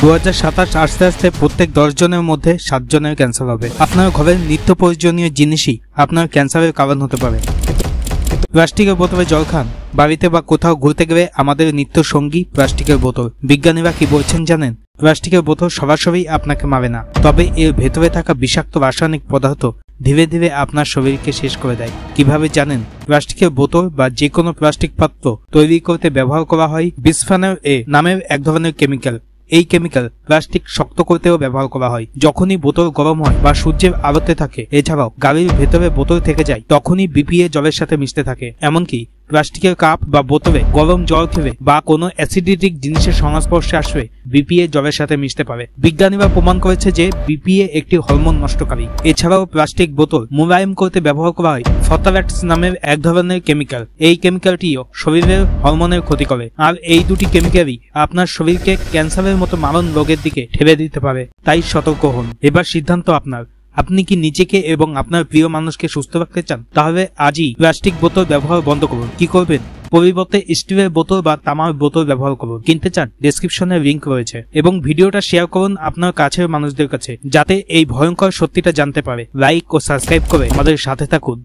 2027 আস্তে আস্তে প্রত্যেক 10 জনের মধ্যে 7 জনের ক্যান্সার হবে। আপনার ঘরের নিত্য প্রয়োজনীয় জিনিসই আপনার ক্যান্সারের কারণ হতে পারে। প্লাস্টিকের বোতলে জল খান। বাড়িতে বা কোথাও ঘুরতে গেলে আমাদের নিত্য সঙ্গী প্লাস্টিকের বোতল। বিজ্ঞানীরা কি বলছেন জানেন? প্লাস্টিকের বোতল সরাসরি আপনাকে মারে না, তবে এর ভেতরে থাকা বিষাক্ত রাসায়নিক পদার্থ ধীরে ধীরে আপনার শরীরকে শেষ করে দেয়। কিভাবে জানেন? প্লাস্টিকের বোতল বা যে কোনো প্লাস্টিক পাত্র তৈরি করতে ব্যবহার করা হয় বিসফেনল এ নামের এক ধরনের কেমিক্যাল। এই কেমিক্যাল প্লাস্টিক শক্ত করতেও ব্যবহার করা হয়। যখনই বোতল গরম হয় বা সূর্যের আলোতে থাকে, এছাড়াও গাড়ির ভেতরে বোতল থেকে যায়, তখনই বিপিএ জলের সাথে মিশতে থাকে। এমনকি প্লাস্টিকের কাপ বা বোতলে গরম জল খেলে বা কোনো অ্যাসিডিক জিনিসের সংস্পর্শে আসলে বিপিএ জলের সাথে মিশতে পারে। বিজ্ঞানীরা প্রমাণ করেছে যে বিপিএ একটি হরমোন নষ্টকারী। এছাড়াও প্লাস্টিক বোতল মোলায়েম করতে ব্যবহার করা হয় ফথালেটস নামের এক ধরনের কেমিক্যাল। এই কেমিক্যালটিও শরীরের হরমোনের ক্ষতি করে, আর এই দুটি কেমিক্যালই আপনার শরীরকে ক্যান্সারের মতো মারণ রোগের দিকে ঠেলে দিতে পারে। তাই সতর্ক হন। এবার সিদ্ধান্ত আপনার। আপনি কি নিজেকে এবং আপনার প্রিয় মানুষকে সুস্থ রাখতে চান? তাহলে আজই প্লাস্টিক বোতল ব্যবহার বন্ধ করুন। কি করবেন? পরিবর্তে স্টিলের বোতল বা তামার বোতল ব্যবহার করুন। কিনতে চান? ডেসক্রিপশনে লিংক রয়েছে। এবং ভিডিওটা শেয়ার করুন আপনার কাছের মানুষদের কাছে, যাতে এই ভয়ঙ্কর সত্যিটা জানতে পারে। লাইক ও সাবস্ক্রাইব করে আমাদের সাথে থাকুন।